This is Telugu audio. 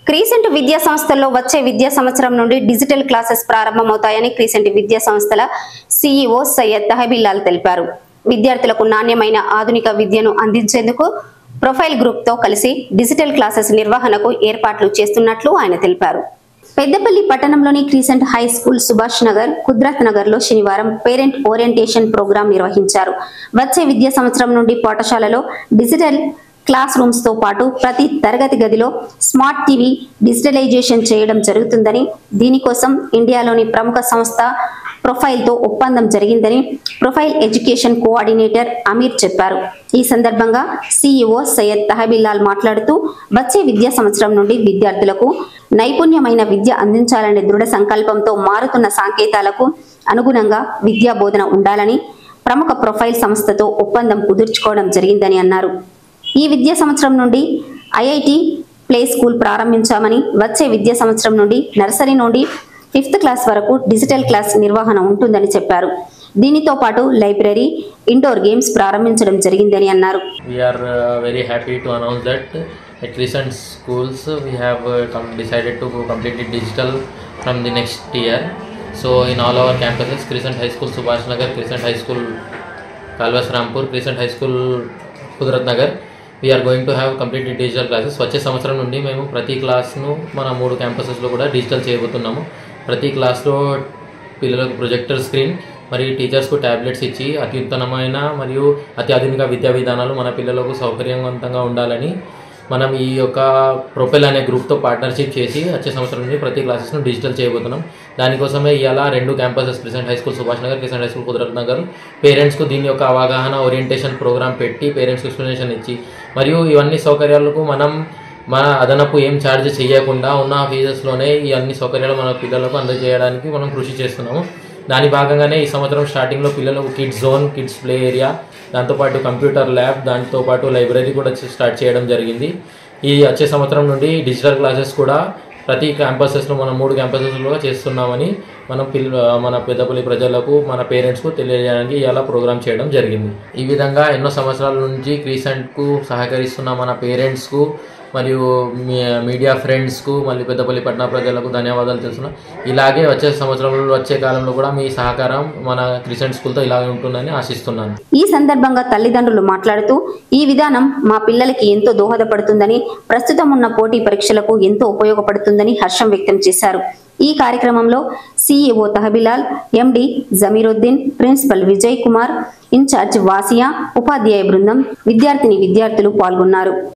క్రీసెంట్ విద్యా సంస్థల్లో వచ్చే విద్యా సంవత్సరం నుండి డిజిటల్ క్లాసెస్ ప్రారంభమవుతాయని క్రీసెంట్ విద్యా సంస్థల సీఈఓ సయ్యద్ తహబీలాల్ తెలిపారు. విద్యార్థులకు నాణ్యమైన ఆధునిక విద్యను అందించేందుకు ప్రొఫైల్ గ్రూప్ తో కలిసి డిజిటల్ క్లాసెస్ నిర్వహణకు ఏర్పాట్లు చేస్తున్నట్లు ఆయన తెలిపారు. పెద్దపల్లి పట్టణంలోని Crescent high school Subhash Nagar, Kudrat Nagar లో శనివారం పేరెంట్ ఓరియంటేషన్ ప్రోగ్రాం నిర్వహించారు. వచ్చే విద్యా సంవత్సరం నుండి పాఠశాలలో డిజిటల్ క్లాస్ రూమ్స్ తో పాటు ప్రతి తరగతి గదిలో స్మార్ట్ టీవీ డిజిటలైజేషన్ చేయడం జరుగుతుందని, దీనికోసం ఇండియాలోని ప్రముఖ సంస్థ ప్రొఫైల్ తో ఒప్పందం జరిగిందని ప్రొఫైల్ ఎడ్యుకేషన్ కోఆర్డినేటర్ అమీర్ చెప్పారు. ఈ సందర్భంగా సీఈఓ సయ్యద్ తహబీలాల్ మాట్లాడుతూ, వచ్చే విద్యా సంవత్సరం నుండి విద్యార్థులకు నైపుణ్యమైన విద్య అందించాలనే దృఢ సంకల్పంతో మారుతున్న సంకేతాలకు అనుగుణంగా విద్యా బోధన ఉండాలని ప్రముఖ ప్రొఫైల్ సంస్థతో ఒప్పందం కుదుర్చుకోవడం జరిగిందని అన్నారు. ఈ విద్యా సంవత్సరం నుండి ఐఐటి ప్లే స్కూల్ ప్రారంభించామని, వచ్చే విద్యా సంవత్సరం నుండి నర్సరీ నుండి 5th క్లాస్ వరకు డిజిటల్ క్లాస్ నిర్వహణ ఉంటుందని చెప్పారు. దీనితో పాటు లైబ్రరీ, ఇండోర్ గేమ్స్ ప్రారంభించడం జరిగిందని అన్నారు. We are very happy to announce that at recent schools we have decided to go completely digital from the next year. So in all our campuses, Crescent High School Subhash Nagar, Crescent High School Kalwas Rampur, Crescent High School Kudrat Nagar, we are going to have completely digital classes. వచ్చే సంవత్సరం నుండి మేము ప్రతి క్లాస్ను మన 3 క్యాంపసెస్లో కూడా డిజిటల్ చేయబోతున్నాము. ప్రతి క్లాస్లో పిల్లలకు ప్రొజెక్టర్ స్క్రీన్ మరియు టీచర్స్కు ట్యాబ్లెట్స్ ఇచ్చి అత్యుత్తమమైన మరియు అత్యాధునిక విద్యా విధానాలు మన పిల్లలకు సౌకర్యవంతంగా ఉండాలని మనం ఈ యొక్క ప్రొఫైల్ అనే గ్రూప్తో పార్ట్నర్షిప్ చేసి వచ్చే సంవత్సరం నుండి ప్రతి క్లాసెస్ను డిజిటల్ చేయబోతున్నాం. దానికోసమే ఇవాళ 2 campuses Crescent high school Subhash Nagar, Crescent high school Kudrat Nagar పేరెంట్స్కు దీని యొక్క అవగాహన ఓరియంటేషన్ ప్రోగ్రామ్ పెట్టి పేరెంట్స్కి ఎక్స్ప్లెనేషన్ ఇచ్చి మరియు ఇవన్నీ సౌకర్యాలకు మనం మన అదనపు ఏం ఛార్జ్ చేయకుండా ఉన్న ఫీజెస్లోనే ఈ అన్ని సౌకర్యాలు మన పిల్లలకు అందజేయడానికి మనం కృషి చేస్తున్నాము. దాని భాగంగానే ఈ సంవత్సరం స్టార్టింగ్లో పిల్లలకు kids zone, kids play area, దాంతోపాటు కంప్యూటర్ ల్యాబ్, దాంతోపాటు లైబ్రరీ కూడా స్టార్ట్ చేయడం జరిగింది. ఈ వచ్చే సంవత్సరం నుండి డిజిటల్ క్లాసెస్ కూడా ప్రతి క్యాంపసెస్లో మనం 3 క్యాంపసెస్లో చేస్తున్నామని మన పెద్దపల్లి ప్రజలకు, మన పేరెంట్స్కు తెలియజేయడానికి ఇలా ప్రోగ్రామ్ చేయడం జరిగింది. ఈ విధంగా ఎన్నో సంవత్సరాల నుంచి క్రీసెంట్కు సహకరిస్తున్న మన పేరెంట్స్కు మరియు మీడియా ఫ్రెండ్స్కు, మళ్ళీ పెద్దపల్లి పట్టణ ప్రజలకు ధన్యవాదాలు తెలుస్తున్నా. ఇలాగే వచ్చే సంవత్సరంలో, వచ్చే కాలంలో కూడా మీ సహకారం మన క్రిసెంట్ స్కూల్తో ఇలాగే ఉంటుందని ఆశిస్తున్నాను. ఈ సందర్భంగా తల్లిదండ్రులు మాట్లాడుతూ, ఈ విధానం మా పిల్లలకి ఎంతో దోహదపడుతుందని, ప్రస్తుతం ఉన్న పోటీ పరీక్షలకు ఎంతో ఉపయోగపడుతుందని హర్షం వ్యక్తం చేశారు. ఈ కార్యక్రమంలో సీఈఓ తహబీలాల్, ఎండి జమీరుద్దీన్, ప్రిన్సిపల్ విజయ్ కుమార్, ఇన్ఛార్జ్ వాసియా, ఉపాధ్యాయ బృందం, విద్యార్థిని విద్యార్థులు పాల్గొన్నారు.